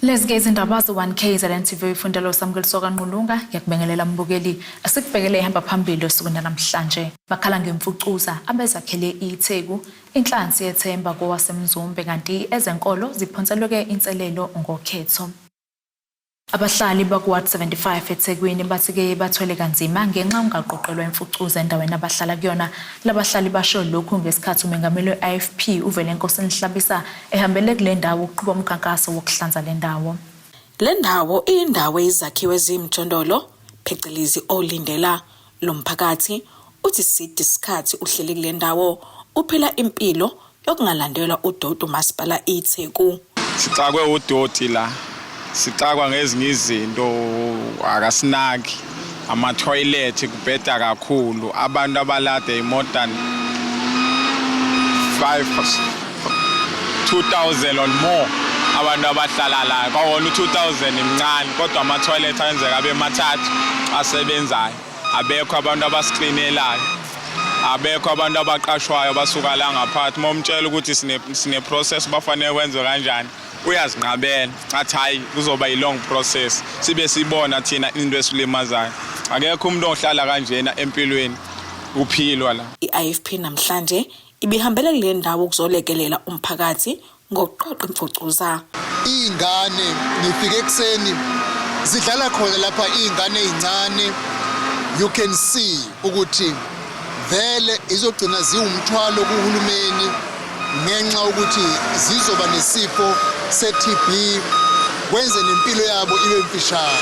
Lezi-ke izindaba zo-1K ZNTV ifundelo samukeliso kaNqulunga ngiyakubingelela mbukeli asikubhekele ihamba phambili osukwini namhlanje bakhala ngemfucuza abezakhele iTheku inhlansi yethemba kowasemzumbe kanti ezenkolo ziphonselwe inselelo ngokhetho. Abahlali bakuWard 75 eThekwini bathi-ke bathwele kanzima ngenxa ungaqoqelwa imfucuza endaweni abahlala kuyona. Labahlali basho lokhu ngesikhathi umengameli we-IFP uVelenkosi Nhlabisa ehambele kule ndawo ukuqhuba umkhankaso wokuhlanza le ndawo. Le ndawo iyindawo ezakhiwe ezimjondolo phecelezi olindela lo mphakathi uthi sidde isikhathi uhlele kule ndawo uphela impilo yokungalandelwa udoti umasipala iTheku. Sixakwe udoti la. Sixakwa ngezinye izinto akasinaki ama toilet kubheda kakhulu abantu abalade imodern 2000 or more abantu abahlala la kwawona 2000 imncane kodwa ama toilet ayenzeka abe mathathu asebenzayo abekho abantu abascreenelayo abekho abantu abaqashwayo basuka la ngaphathi momtshela ukuthi sine process bafanele kwenze kanjani uyazinqabela athi hayi kuzoba long process sibe sibona thina into esilimazayo akekho umuntu ohlala kanjena empilweni uphilwa la. I-IFP namhlanje ibihambele kule ndawo ukuzolekelela umphakathi ngokuqoqa imfucuza. Ingane ngifike ekseni zidlala khona lapha ingane ezincane you can see ukuthi vele izogcina ziwumthwalo kuhulumeni ngenxa ukuthi zizoba nesifo se-TB kwenze nempilo yabo ibe mfishane.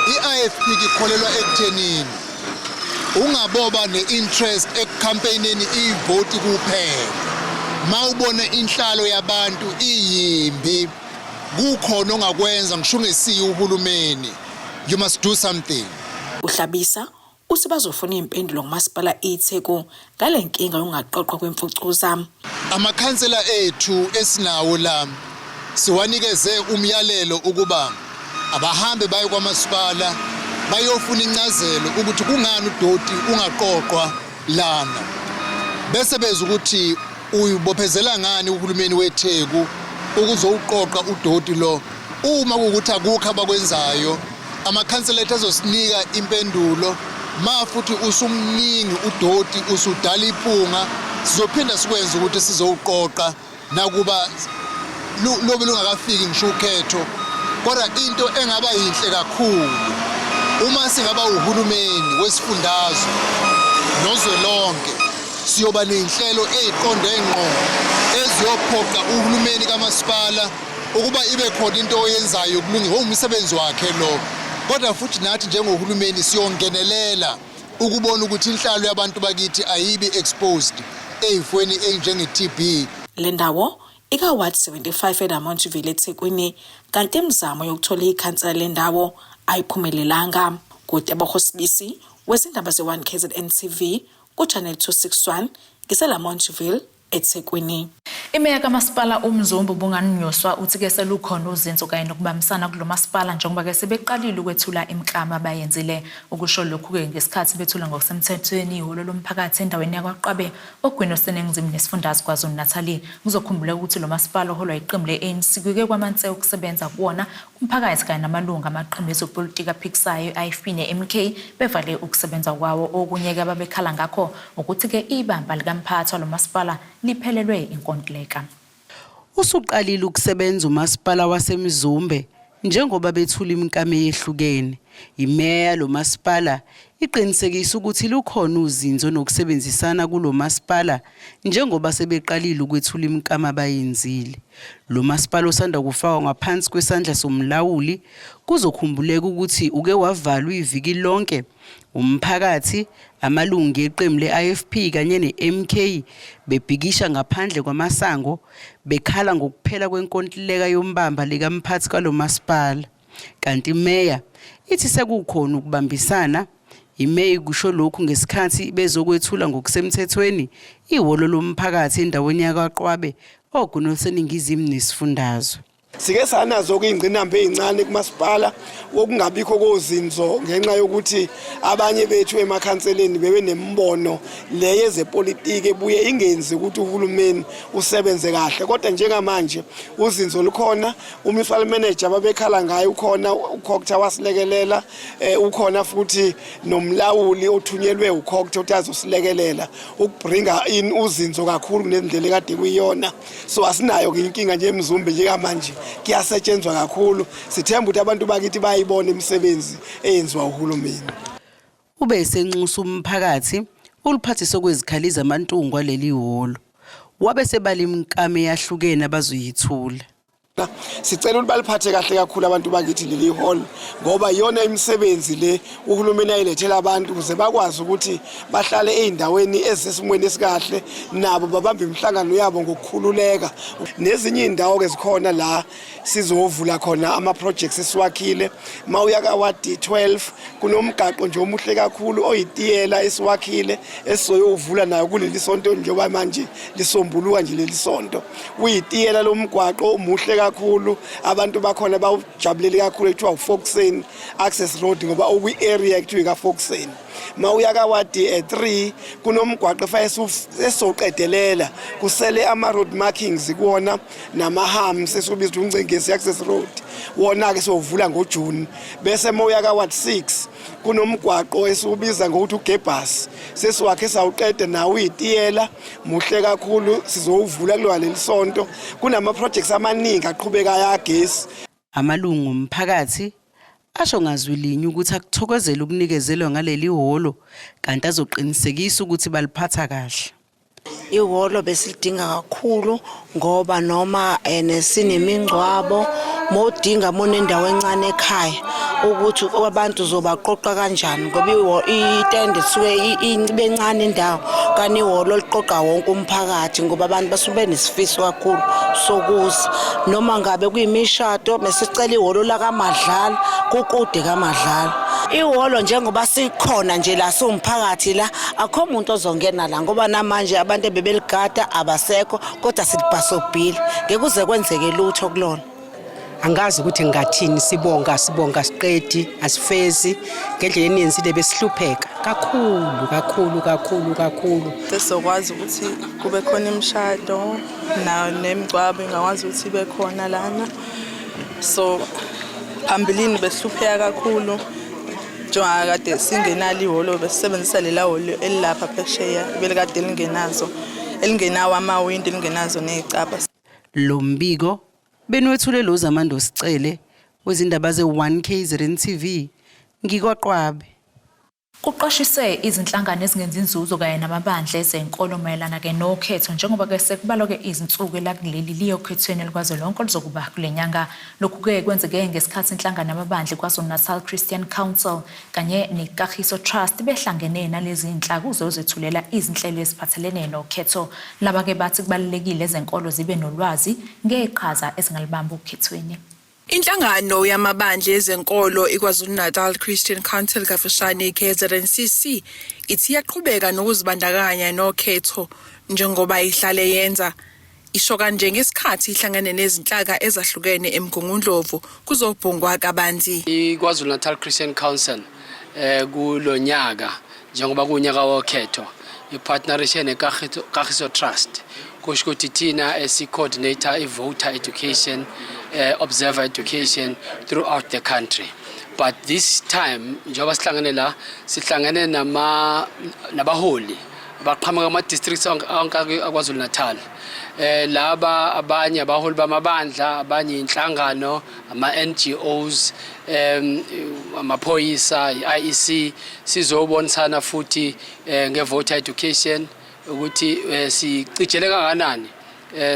I-IFP ikholelwa ekuthenini ungaboba ne-interest ekucampaigneni ivoti kuphela. Mawubona inhlalo yabantu iyimbi kukhona ongakwenza ngisho ngesiyo uhulumeni you must do something. uHlabisa uthi bazofuna impendulo ngumasipala iTheku ngale nkinga yongaqoqwa kwemfucuza. Amakhansela ethu esinawo la siwanikeze umyalelo ukuba abahambe baye kwamasipala bayofuna incazelo ukuthi kungani udoti ungaqoqwa lana bese beza ukuthi uyibophezela ngani uhulumeni weTheku ukuzowuqoqa udoti lo. Uma ukuthi akukho abakwenzayo amakhansela ethu azosinika impendulo futhi usumningi udoti usudala iphunga sizophinda sikwenza ukuthi sizowuqoqa nakuba lobe lungakafiki ngisho ukhetho kodwa into engaba yinhle kakhulu uma singaba uhulumeni wesifundazwe nozwelonke siyoba nezinhlelo eziqonde ngqo eziyophoqa uhulumeni kamasipala ukuba ibe khona into oyenzayo kulungi umsebenzi wakhe lo. Kodwa futhi nathi njengohulumeni siyongenelela ukubona ukuthi inhlalo yabantu bakithi ayibi exposed ezifweni enjenge-TB. Le ndawo ika-Ward 75 eNamontville eThekwini kanti imizamo yokuthola ikhansela le ndawo ayiphumelelanga. Kutebo Hosbisi wezindaba ze-1K ZNTV kuChannel 261 ngiseNamontville eThekwini. Imeya kamasipala uMzumbe ubungaNyoswa uthi-ke selukhona uzinzo kanye nokubambisana kulo masipala njengoba-ke sebeqalile ukwethula imiklamo abayenzile. Ukusho lokhu-ke ngesikhathi bethula ngokusemthethweni ihholo lomphakathi endaweni yakwaQabe ogwini oseningizimu nesifundazwe KwaZulu-Natal. Ngizokhumbula ukuthi lo masipala oholwa iqembu le-ANC kuke kwamanse ukusebenza kuwona umphakathi kanye namalunga amaqembu ezopolitiki aphikisayo i-IFP ne-MK bevale ukusebenza kwawo. Okunye-ke ababekhala ngakho ukuthi-ke ibamba likamphathi walo masipala liphelelwe inkontileka. Usuqalile ukusebenza umasipala wasemzumbe njengoba bethula imiklamo eyehlukene. Imeya lo masipala iqinisekisa ukuthi lukhona uzinzo nokusebenzisana kulo masipala njengoba sebeqalile ukwethula imiklamo abayenzile. Lo masipala osanda kufakwa ngaphansi kwesandla somlawuli kuzokhumbuleka ukuthi uke wavalwa iviki lonke. Umphakathi amalungu eqembu le-IFP kanye ne-MK bebhikisha ngaphandle kwamasango bekhala ngokuphela kwenkontileka yombamba likamphathi kwalo masipala. Kanti imeya ithi sekukhona ukubambisana. Imeya kusho lokhu ngesikhathi bezokwethula ngokusemthethweni ihholo lomphakathi endaweni yakwaQabe ogwini oseningizimu nesifundazwe. Sike sanazo kuyingqinamba ezincane kumasipala okungabikho kozinzo ngenxa yokuthi abanye bethu emakhanseleni bebe nembono leye zepolitiki ebuye ingenzi ukuthi uhulumeni usebenze kahle kodwa njengamanje uzinzo lukhona umunicipal manager babekhala ngaye ukhona ukhokta wasilekelela ukhona futhi nomlawuli othunyelwe ukhokta utazosilekelela ukubringa in uzinzo kakhulu kunendlela ekade kuyiyona so asinayo inkinga nje eMzumbe njengamanje kuyasetshenzwa kakhulu sithemba ukuthi abantu bakithi bayibona imisebenzi eyenziwa uhulumeni. Ube senxusa umphakathi uliphathiso kwezikhaliza amantungwa leli holo wabe sebali imkame yahlukene abazoyithula. Sicela ukuthi baliphathe kahle kakhulu abantu bakithi leli hall ngoba iyona imisebenzi le uhulumeni ayilethela abantu ukuze bakwazi ukuthi bahlale ezindaweni ezisesimweni esikahle nabo babambe imihlangano yabo ngokukhululeka. Nezinye indawo ke zikhona la sizovula khona ama projects esiwakhile mawuya ka ward 12 kunomgaqo nje omuhle kakhulu oyitiyela esiwakhile esizoyovula nayo kuleli sonto njengoba manje lisombuluka nje leli sonto uyitiyela lo mgwaqo omuhle kakhulu abantu bakhona bawujabulele kakhulu ekuthiwa uFoxen access road ngoba oku area ekuthiwa kaFoxen mawuya ka ward 3 kunomgwaqo esoqedelela kusele ama road markings kuona nama-hams esubizwa uNcengezi access road wona ke sovula ngoJune bese mawuya ka ward 6 kunomgwaqo esubiza ngokuthi uGebhas sesiwakhe sawuqede nawo uyitiyela muhle kakhulu sizowuvula kulwa leli sonto kunama projects amaningi aqhubekayo agesi. Amalungu omphakathi asho ngazwilinye ukuthi akuthokozela ukunikezelwa ngaleli holo kanti azoqinisekisa ukuthi baliphatha kahle. Ihholo besilidinga kakhulu ngoba noma sinemingcwabo modinga monendawo encane ekhaya ukuthi abantu zobaqoqa kanjani ngoba itende suke incebe encane indawo kani ihholo liqoqa wonke umphakathi ngoba abantu basube nesifiso kakhulu sokuza noma ngabe kuyimishado mesicela ihholo la kaMadlala kukude kaMadlala. Ihholo njengoba sikhona nje la somphakathi la akho umuntu ozongena la ngoba namanje abantu bebeligada abasekho kodwa silibhasobhile ngeke kuze kwenzeke lutho kulona. Angazi ukuthi ngathini sibonga siqedi asifezi ngendlela eninzi lebesihlupheka kakhulu. Sesokwazi ukuthi kube khona imishado na nemgcwabo ingakwazi ukuthi ibe khona lana so phambilini besihlupheka kakhulu njengoba kade singenalo ihholo besisebenzisa lela hholo elilapha phesheya belikade elingenawo amawindi elingenazo nezicaba. Lo mbiko benwethule lo Zamando Sicele wezindaba ze1 KZN TV ngikoqwabe. Kuqashise izinhlangano ezingenza inzuzo kanye namabandla ezenkolo mayelana ke nokhetho njengoba ke sekubalwa ke izinsuku la kuleli liyokhethweni likwaZwelonke lizokuba kulenyanga lokhu ke kwenzeke ngesikhathi inhlangano yamabandla kwaZulu-Natal Christian Council kanye neKagiso Trust behlangene nalezi inhlaka uzozethulela izinhlelo eziphathelene nokhetho laba ke bathi kubalekile ezenkolo zibe nolwazi ngeqhaza ezingalibamba ukhethweni. Inhlangano yamabandla ezenkolo iKwaZulu-Natal Christian Council kafushane KZNCC ithi yaqhubeka nokuzibandakanya nokhetho njengoba ihlale yenza isho kanje ngesikhathi ihlangane nezinhlaka ezahlukene eMgungundlovu kuzobhungwa kabanzi. iKwaZulu-Natal Christian Council kulonyaka njengoba kunyaka wokhetho ipartnership neKagiso Trust kusho ukuthi thina coordinator voter education observer education throughout the country, but this time njengoba sihlangane nabaholi baqhamuka ama-districts aKwaZulu-Natal laba abanye abaholi bamabandla abanye inhlangano ama-NGOs amaphoyisa i-IEC sizobonisana futhi ngevoter education ukuthi sicijele kanganani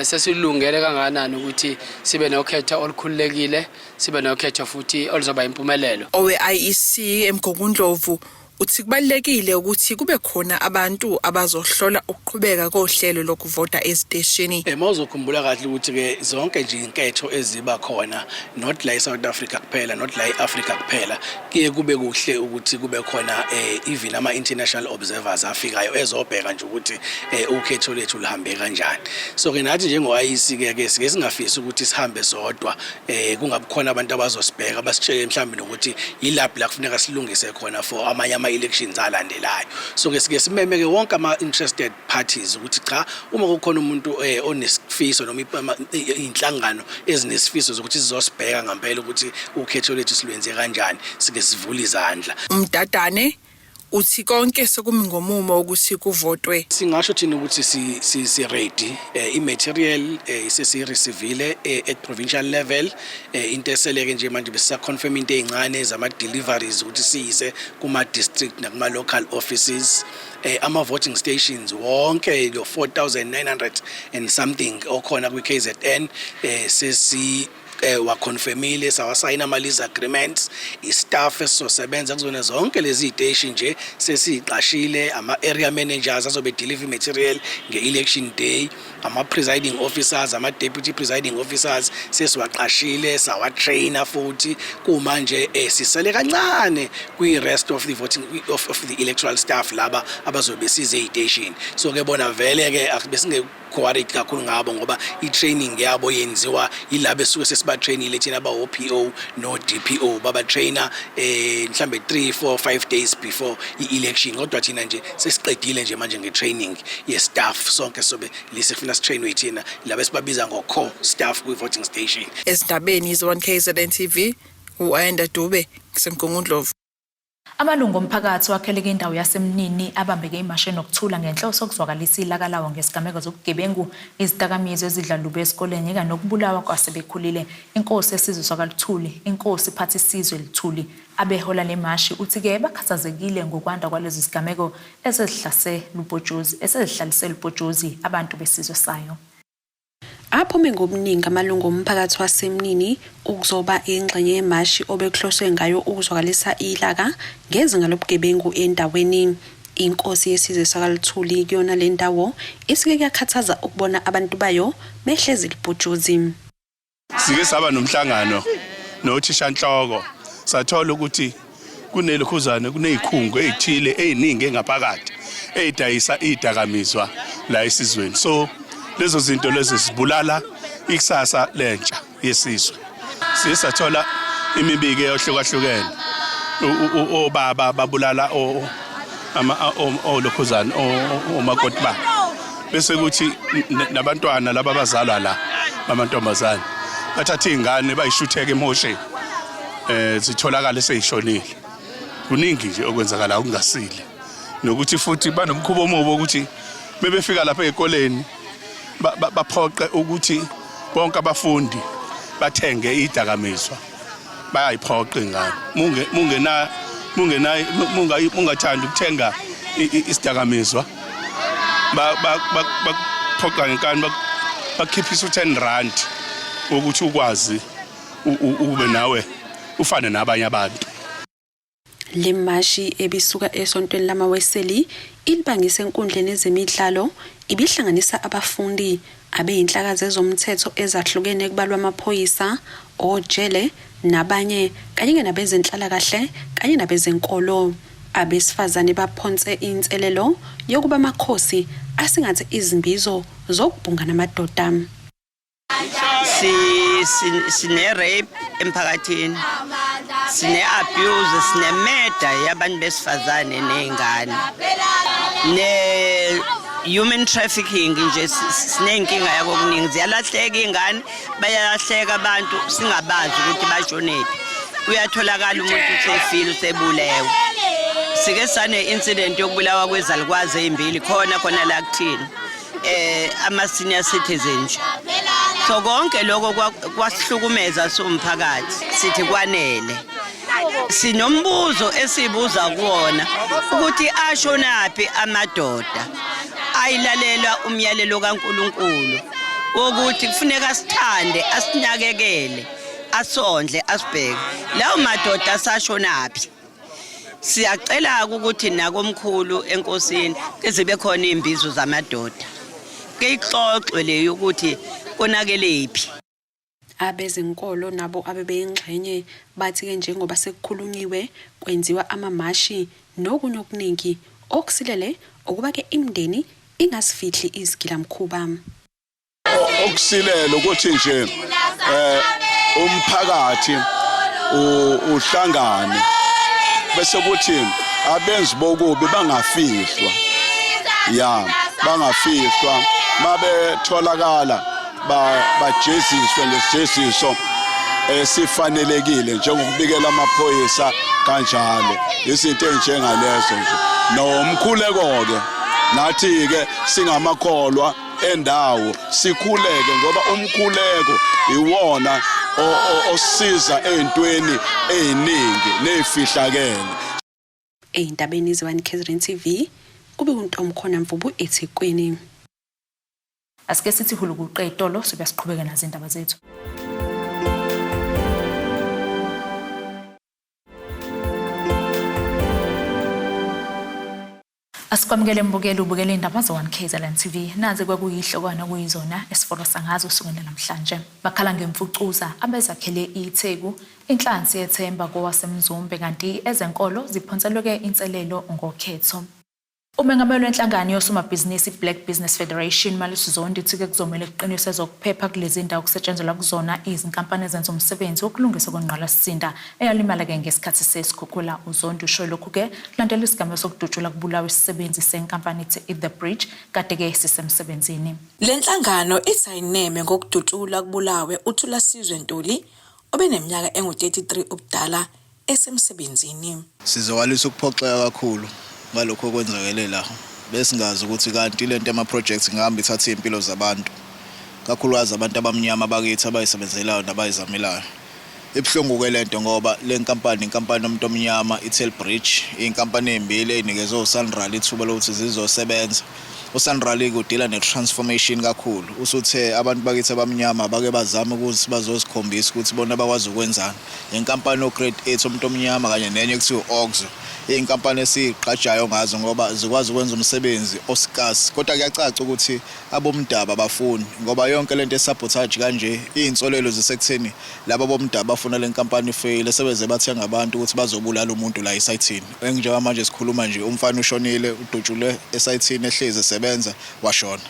sesilungele kanganani ukuthi sibe nokhetho olukhululekile sibe nokhetho futhi oluzoba impumelelo. Owe-IEC eMgungundlovu uthi kubalekile ukuthi kube khona abantu abazohlola ukuqhubeka kohlelo lokuvota eziteshini. Mawuzokhumbula kahle ukuthi ke zonke nje inketho eziba khona not la eSouth Africa kuphela not la eAfrica kuphela kuye kube kuhle ukuthi kube khona even ama international observers afikayo ezobheka nje ukuthi ukhetho lethu lihambe kanjani. So ke nathi njengo-IEC ke sike singafisi ukuthi sihambe sodwa kungabi khona abantu abazosibheka basitshele mhlawumbe nokuthi yilapho la kufuneka silungise khona for amanye ama-elections alandelayo. So ke sike simeme ke wonke ama-interested parties ukuthi cha uma kukhona umuntu onesifiso noma inhlangano ezinesifiso zokuthi sizosibheka ngempela ukuthi ukhetho lethu silwenze kanjani sike sivule izandla. Umdadane uthi konke sekumi ngomumo ukuthi kuvotwe. Singasho thina ukuthi si ready i-material sesireceive at provincial level into eseleke nje manje besa confirm into ezincane zama deliveries ukuthi siyise kuma district nakuma local offices ama voting stations wonke lo 4900 and something okhona kwi KZN sesi wakonfirmile sawasayina ama lease agreements istaff esizosebenza kuzona zonke lezi station nje sesiqashile ama area managers azobe deliver material nge-election day ama presiding officers ama deputy presiding officers sesiwaqashile sawatrainer futhi kumanje sisele kancane kwi rest of the voting of the electoral staff laba abazobe size station. So ke bona vele ke akubesinge quarity kakhulu ngabo ngoba i-training yabo yenziwa ilabo esuke sesibatrainile thina aba-OPO no-DPO babatrainer mhlambe 3, 4, 5 days before i-election kodwa thina nje sesiqedile nje manje nge-training ye-staff sonke sobe lisifuna sitrainwe thina labo esibabiza ngo-core staff kwi-voting station. Ezindabeni z1 KZN TV u-Ayanda Dube kusemgungundlovu. Amalungu omphakathi wakheleke indawo yaseMnini abambeke imashini okuthula ngenhloso okuzwakalisa ilakalawo ngesigameko zobugebengu izidakamizwe ezidlalube esikoleni eka nokubulawa kwasebekhulile. Inkosi yesizwe sakaLuthuli inkosi phathi isizwe Luthuli abehola lemashi uthi ke bakhathazekile ngokwanda kwalezi zigameko esezihlalise lubhojozi abantu besizwe sayo. Aphume ngobuningi amalungu omphakathi waseMnini ukuzoba ingxenye yemashi obekuhloswe ngayo ukuzwakalisa ilaka ngezinga lobugebengu endaweni. Inkosi yesizwe sakaLuthuli kuyona le ndawo isike kuyakhathaza ukubona abantu bayo behlezi libhojozi. Sike saba nomhlangano nothishanhloko sathola ukuthi kunelokhuzane kunezikhungo ezithile eziningi engaphakathi ezidayisa idakamizwa la esizweni. So lezo zinto lezi sibulala ikusasa lentsha yesizwe. Sisathola imibiko ehlukahlukene obaba babulala lokhuzana omakoti ba bese kuthi nabantwana laba bazalwa la amantombazane bathatha izingane bayishutheke emosheni zitholakala seyishonile. Kuningi nje okwenzakala okungasile nokuthi futhi banomkhubo omubo ukuthi bebefika lapha ezikoleni baphoqe ukuthi bonke abafundi bathenge idakamizwa bayayiphoqa ingane mungathanda ukuthenga isidakamizwa baphoqa ngenkani bakhiphisa u10 ukuthi ukwazi ube nawe ufane nabanye abantu. Lemashi ebisuka esontweni lamaweseli ilibangise enkundleni ezemidlalo ibihlanganisa abafundi abeyinhlakaze zomthetho ezahlukene kubalwa amaphoyisa ojele nabanye kanye nabezenhlala kahle kanye nabezenkolo. Abesifazane baphonse inselelo yokuba amakhosi asingathe izimbizo zokubhunga namadoda. Sine rape emphakathini, sine abuse, sine murder yabantu besifazane nezingane, ne human trafficking nje sinenkinga yako kuningi. Ziyalahleka ingane, bayalahleka abantu singabazi ukuthi bashonephi. Uyatholakala umuntu usefile usebulewe. Sike sane incident yokubulawa kwezalukwazi ezimbili khona la kuthini ama senior citizens. So konke lokho kwasihlukumeza somphakathi sithi kwanele. Sinombuzo esibuza kuona ukuthi ashonaphi amadoda ayilalela umyalelo kaNkuluNkulu ukuthi kufuneka sithande asinakekele asondle asibheke lawo madoda asashonaphi. Siyacela ukuthi nakomkhulu enkosini kezibe khona imbizo zamadoda. Ke ixoxwe le ukuthi konakele iphi. Abezinkolo nabo abebeyingxenye bathi ke njengoba sekukhulunyiwe kwenziwa amamashi nokunye okuningi okusilele ukuba ke imndeni ingasifihli izigilamkhuba. Okusilela ukuthi nje umphakathi uhlangane bese kuthi abenzi bokubi bangafihlwa bangafihlwa mabe tholakala bajeziswe ngesijesiso esifanelekile njengokubikela amaphoyisa kanjalo izinto ezinjengalezo nje nomkhuleko ke nathi ke singamakholwa endawo sikhuleke ngoba umkhuleko iwona osiza ezintweni eziningi nezifihlakele. Eyindabeni ze-One KZN TV kube uNtomkhona Mvubu eThekwini. Asike sithi hulukuqedolo sobe siqhubeka nazo indaba zethu. Asikwamukele mbukeli ubukele indaba ze-One KZN TV naze kwakuyihlokwana kuyizona esifolosa ngazo usukela namhlanje. Bakhala ngemfucuza abezakhele iTheku inhlansi yethemba kowasemzumbe kanti ezenkolo ziphonselwe inselelo ngokhetho. Umengameli wenhlangano yosomabhizinisi Black Business Federation Malisu Zondi uthi kuzomela kuqiniswe ezokuphepha kulezi ndawo kusetshenziswa kuzona izinkampani ezenza umsebenzi wokulungisa kwenqalasisinda eyalimala ke ngesikhathi sesikhukhula. Uzondi usho lokhu ke kulandela isigameko sokudutshula kubulawa isisebenzi senkampani The Bridge kade ke sisemsebenzini. Le nhlangano isayineme ngokudutshula kubulawe uThulasizwe Ntuli obeneminyaka engu-33 ubudala esemsebenzini. Sizowalisa ukuphoxeka kakhulu ngalokho okwenzakele la besingazi ukuthi kanti lento ema projects ngihamba ithatha impilo zabantu kakhulukazi abantu abamnyama bakithi abayisebenzelayo nabayizamelayo. Ibhlungu ke lento ngoba le inkampani yomuntu omnyama iTelbridge inkampani embili enikezwe uSanral ithuba lokuthi zizosebenza. uSanral kudila netransformation kakhulu usuthe abantu bakithi abamnyama bake bazama ukuthi bazosikhombisa ukuthi bona bakwazi ukwenzana. Inkampani oGrade 8 umuntu omnyama kanye nenye kuthiwa Oxo inkampani esiqhajayo ngazo ngoba zikwazi ukwenza umsebenzi oscarce kodwa kuyacaca ukuthi abomdaba bafuni ngoba yonke lento esabotage kanje izinsolelo zisekutheni laba bomdaba bafuna le nkampani ifail sebeze bathenga abantu ukuthi bazobulala umuntu la esayithini. Njengoba manje sikhuluma nje umfana ushonile udutshule esayithini ehleze esebenza washona.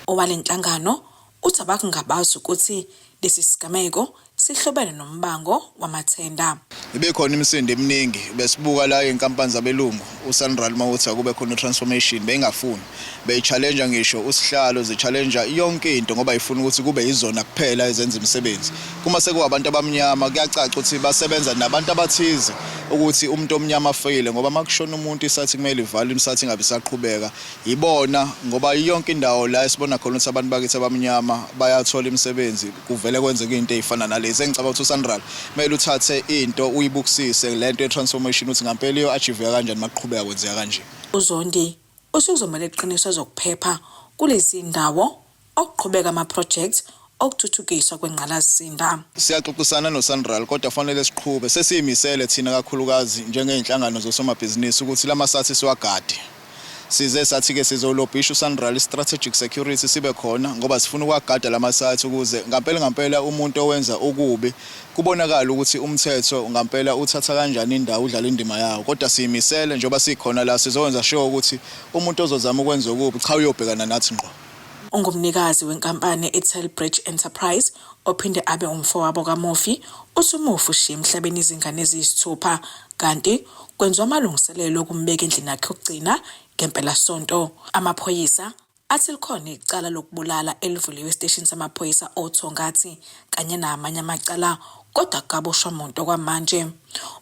Owalenhlangano uthi abakungabazi ukuthi lesi sigameko sihlobene nombango wamathenda. Ibekhona imisindo eminingi besibuka la inkampani zabelungu uSanral mawuthi akube khona transformation bengafuni beyichallenge ngisho usihlalo zichallenge yonke into ngoba ifuna ukuthi kube izona kuphela ezenza imisebenzi. Kuma sekuwabantu abamnyama kuyacaca ukuthi basebenza nabantu abathize ukuthi umuntu omnyama afeyile ngoba makushona umuntu isathi kumele ivale imisathi ingabe saqhubeka ibona ngoba yonke indawo la esibona khona ukuthi abantu bakithi abamnyama bayathola imisebenzi kuvele kwenzeka into ezifana nalezi. Engicabanga ukuthi uSanral kumele uthathe into uyibukisise lento yetransformation uthi ngempela iyo achieve kanjani maqhubeka kwenzeka kanje. Uzondi usuzomela iqiniso ezokuphepha kulezi ndawo okuqhubeka ama projects okuthuthukiswa kwenqalasisinda. Siyaxoxisana noSanral kodwa fanele siqhube sesiyimisele thina kakhulukazi njengeinhlangano zosomabhizinisi ukuthi lamasathi siwagade. Size sathi ke sizolobhisha uSanral strategic security sibe khona ngoba sifuna ukwagada lamasathi ukuze ngempela umuntu owenza ukubi kubonakala ukuthi umthetho ngempela uthatha kanjani indawo udlala indima yawo kodwa siyimisele njoba sikhona la sizowenza sure ukuthi umuntu ozozama ukwenza ukubi cha uyobhekana nathi ngqo. Ungumnikazi wenkampani eTelbridge Enterprise ophinde abe umfowabo kaMofi uthi uMofi ushiye emhlabeni izingane eziyisithupha kanti kwenziwa amalungiselelo okumbeka endlini yakhe yokugcina ngempela sonto. Amaphoyisa athi likhona icala lokubulala elivuliwe estation samaphoyisa oThongathi kanye namanye amacala kodwa kaboshwa umuntu okwamanje.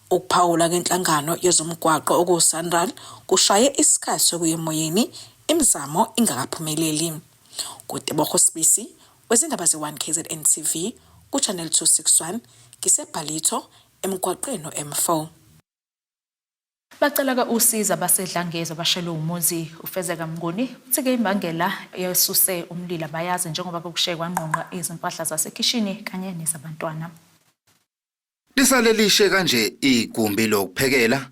Ukuphawula kwenhlangano yezomgwaqo okuSanral kushaye isikhathi sokuyemoyeni imizamo ingakaphumeleli. Kutebokho Sibisi wezindaba ze-One KZN TV kuchannel 261 kisebhalito emgwaqeni M4. Bacela usiza basedlangeza bashelo umuzi ufezeka Mnguni uthi ke imbangela yesuse umlilo bayazi njengoba kukushiye kwanqonqa izimpahla zasekhishini kanye nezabantwana. Lisalelishe kanje igumbi lokuphekela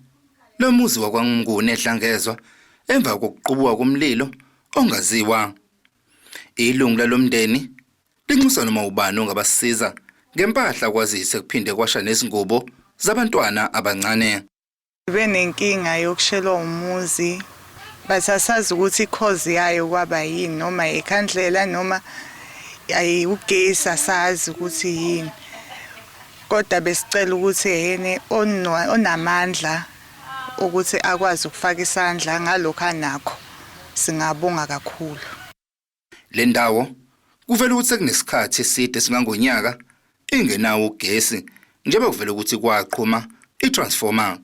lo muzi wakwaNguni ehlangezwa emva kokuqubuka komlilo ongaziwa. Ilungu lalomndeni linxusa noma ubani ongabasiza ngempahla kwazise kuphinde kwasha nezingubo zabantwana abancane. Benenkinga yokushelwa umuzi basasazi ukuthi ikhozi yayo kwaba yini noma ikhandlela noma ugesi asazi ukuthi yini. Kodwa besicela ukuthi yena onamandla ukuthi akwazi ukufaka isandla ngalokho anakho. Singabonga kakhulu. Le ndawo kuvela ukuthi kunesikhathi eside singangonyaka ingenawo ugesi njengoba kuvela ukuthi kwaqhuma itransformer.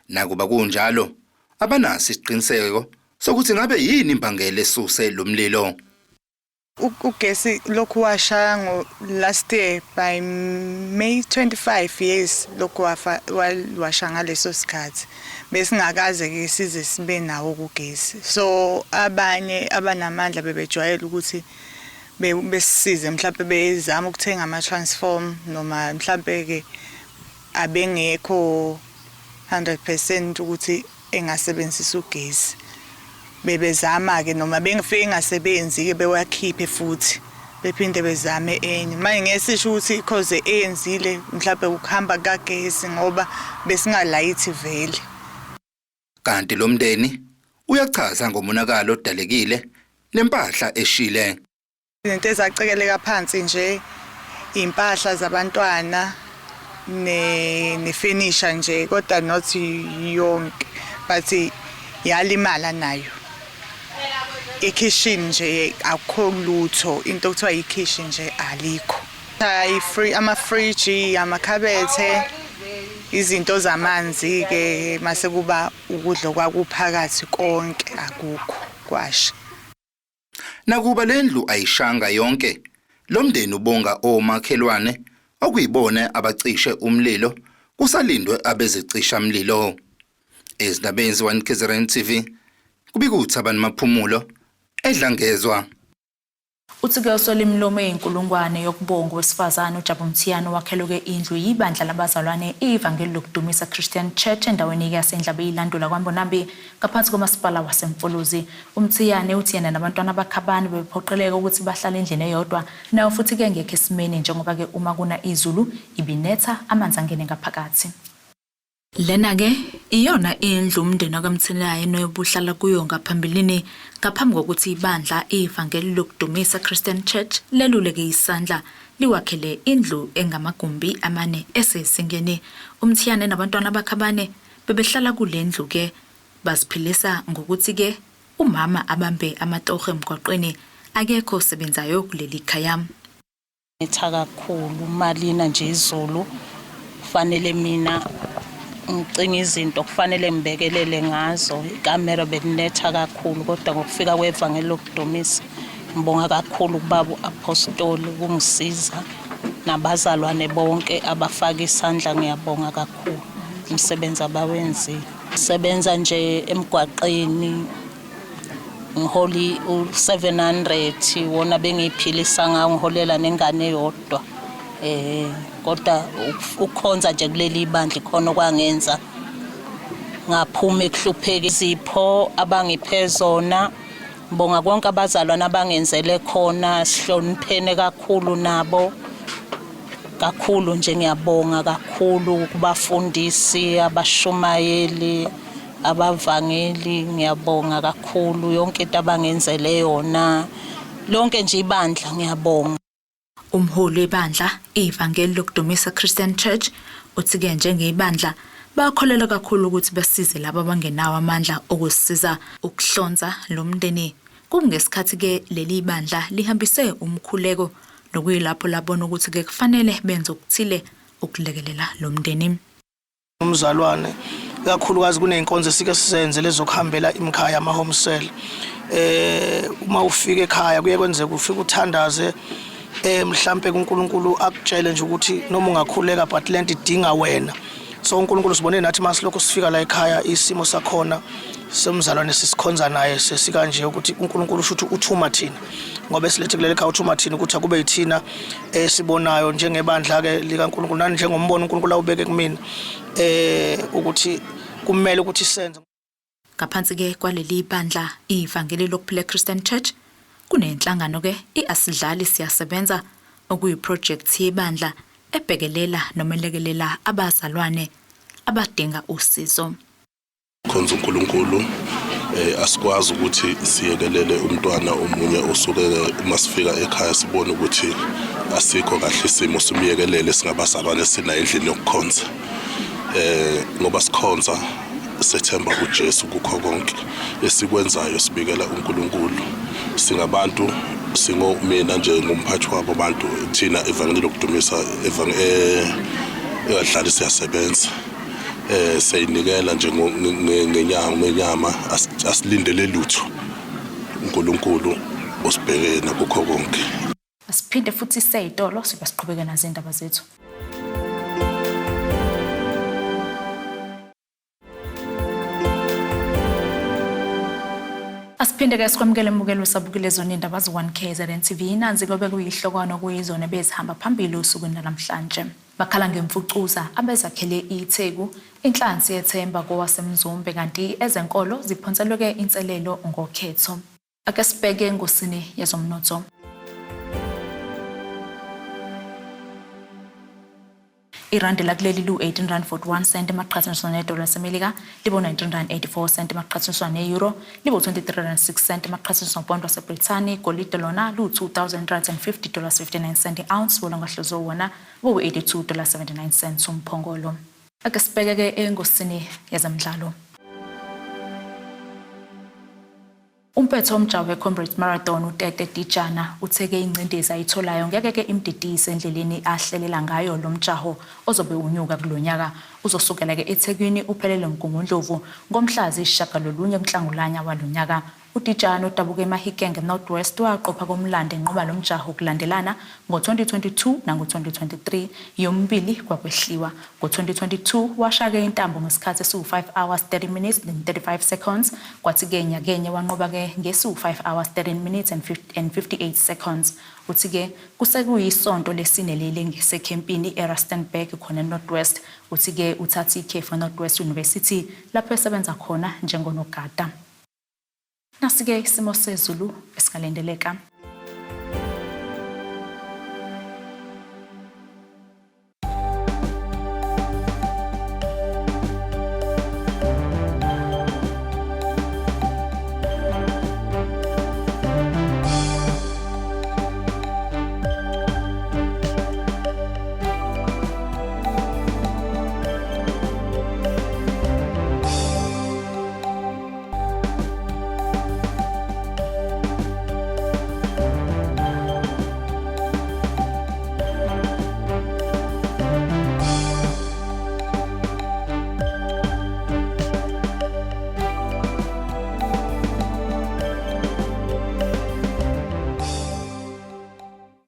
Nakuba kunjalo abanasi isiqiniseko sokuthi ngabe yini imbangela esuse lo mlilo. Ugesi lokhu washaya ngo last year by May 25 years lokhu washa ngaleso sikhathi besingakaze ke size sibe nawo kugesi. So abanye abanamandla bebejwayela ukuthi besisize mhlawumbe bezama ukuthenga ama transform noma mhlawumbe ke abengekho 100% ukuthi engasebenzisa ugesi. Bebezama ke noma bengifike ngasebenzi ke bewakhiphe futhi bephinde bezame enye. Manje ngesisho ukuthi because eyenzile mhlawumbe ukuhamba kagesi ngoba besingalayithi vele. Kanti lo mndeni uyachaza ngomonakalo odalekile nempahla eshile. Izinto ezacekeleka phansi nje impahla zabantwana ne furniture nje kodwa not yonke but yalimala nayo. Ikitchen nje akho lutho into okuthiwa ikitchen nje alikho. Ama fridge amakhabethe izinto zamanzi ke mase kuba ukudla kwakuphakathi konke akukho kwasha. Nakuba lendlu ayishanga yonke lo mndeni ubonga omakhelwane okuyibona abacishe umlilo kusalindwe abezicisha umlilo. Ezindabeni ze-KZN TV kubikuthi abantu maphumulo edlangezwa. Uthi-ke uSolimlomo eyinkulungwane yokubonga wesifazane uJabu Mthiyane wakheluke indlu yibandla labazalwane ivangeli lokudumisa Christian Church endaweni yaseNdlabe ilandula kwaMbonambi ngaphansi komasipala waseMfuluzi. uMthiyane uthi yena nabantwana bakhabani bephoqeleka ukuthi bahlale endlini eyodwa nayo futhi ke ngekho esimeni njengoba ke uma kuna izulu ibinetha amanzi angene ngaphakathi. Lena ke iyona indlu umndeni kaMthiyane obuhlala kuyo ngaphambilini ngaphambi kokuthi ibandla ivangeli lokudumisa Christian Church leluleke isandla liwakhele indlu engamagumbi amane esesingeni. uMthiyane nabantwana bakhabane bebehlala kulendlu ke baziphilisa ngokuthi ke umama abambe amatohe emgwaqweni akekho osebenzayo kuleli khaya. Etha kakhulu malina nje izulu kufanele mina ngicinga izinto kufanele ngibekelele ngazo. Ikamera bekunetha kakhulu kodwa ngokufika kwevangeli lokudumisa ngibonga kakhulu kubaba uApostoli kungisiza nabazalwane bonke abafaka isandla. Ngiyabonga kakhulu umsebenzi abawenzi. Sebenza nje emgwaqeni ngiholi u700 wona bengiphilisa ngawo ngiholela nengane eyodwa. Kodwa ukhonza nje kuleli bandla khona okwangenza ngaphuma ekuhlupheka izipho abangiphe zona. Ngibonga konke abazalwana abangenzele khona. Sihloniphene kakhulu nabo kakhulu nje. Ngiyabonga kakhulu kubafundisi abashumayeli abavangeli. Ngiyabonga kakhulu yonke into abangenzele yona lonke nje ibandla. Ngiyabonga. Umholi webandla ivangeli lokudumisa Christian Church uthi ke njengebandla bakholelwa kakhulu ukuthi basize labo abangenawo amandla okusisiza ukuhlonza lo mndeni. Kungesikhathi ke leli bandla lihambise umkhuleko nokuyilapho labona ukuthi ke kufanele benze ukuthile ukulekelela lo mndeni. Umzalwane kakhulukazi kuneyinkonzo esike sizenze lezokuhambela imkhaya ama home cell. Uma ufika ekhaya kuye kwenzeka ufika uthandaze mhlambe uNkulunkulu akutshele nje ukuthi noma ungakhuleka but lento idinga wena. So uNkulunkulu sibone nathi masilokho sifika la ekhaya isimo sakhona somzalwane sisikhonza naye sesikanje ukuthi uNkulunkulu usho ukuthi uthuma thina ngoba silethe kuleli ekhaya uthuma thina ukuthi akube yithina sibonayo njengebandla ke likaNkulunkulu nani njengombono uNkulunkulu awubeke kumina ukuthi kumele ukuthi senze. Ngaphansi-ke kwaleli bandla ivangeli lokuphila Christian Church kunenhlangano ke iAsidlali Siyasebenza okuyiproject yebandla ebhekelela nomelekelela abazalwane abadinga usizo. Khonza uNkulunkulu asikwazi ukuthi siyekelele umntwana omunye osuke masifika ekhaya sibone ukuthi asikho kahle isimo simyekelele singabazalwane sina endlini yokukhonza ngoba sikhonza sethemba uJesu kukho konke esikwenzayo sibikela uNkulunkulu singabantu singomina nje ngomphathi wabo bantu thina evangeli lokudumisa eAsidlali Siyasebenza seyinikela nje ngenyama asilindele lutho uNkulunkulu osibhekena kukho konke. Asiphinde futhi seyitolo sibasiqhubeka nazindaba zethu. Asiphinde ke sikwamukele mbukelo sabukile zona indaba z1 KZN TV nanzi ngobe kuyihlokwana kuyizona bezihamba phambili usuku namhlanje. Bakhala ngemfucuza abezakhele iTheku inhlansi yethemba kowasemzumbe kanti ezenkolo ziphonselwe ke inselelo ngokhetho. Ake sibheke ngosini yezomnotho. Irandi lakuleli lu 18.41 cent emaqhathaniswa nedola laseMelika, libo 19.84 cent emaqhathaniswa neeuro, libo 23.6 cent emaqhathaniswa nepound laseBrithani, igolide lona lu $2,050.59 cent ounce, wona ngahlozo wona bo $82.79 cents umphongolo. Ake sibheke ke engosini yezemidlalo. Umpetho womjaho weComrades Marathon uTete Dijana utheke ingcindezi ayitholayo ngeke ke imdidise endleleni ahlelela ngayo lo mjaho ozobe unyuka kulonyaka uzosukela ke eThekwini uphelele ngomgungundlovu ngomhla zishagalolunye kuNhlangulanya walonyaka. uDijana udabuke eMahikenge Northwest waqopha komlando enqoba lo mjaho kulandelana ngo2022 nango2023 yombili kwakwehliwa. Ngo2022 washaya intambo ngesikhathi esi5 hours 30 minutes and 35 seconds kwathi ke nyakenye wanqoba ke ngesi5 hours 13 minutes and 58 seconds. Uthi ke kusekuyisonto lesine leli ngesekhempini eRustenburg khona eNorthwest. Uthi ke uthatha ikhefu eNorthwest University lapho esebenza khona njengonogada. Nasike isimo sezulu esikalendeleka.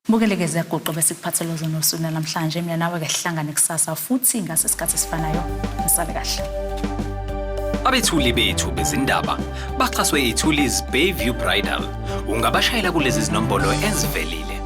Bukelekeze goqo bese kuphathela zona usuna namhlanje mina nawe ke sihlangane kusasa futhi ngasesikhathi esifanayo nisale kahle. Abethuli bethu bezindaba baxhaswe iThulis Bayview Bridal ungabashayela kulezi zinombolo ezivelile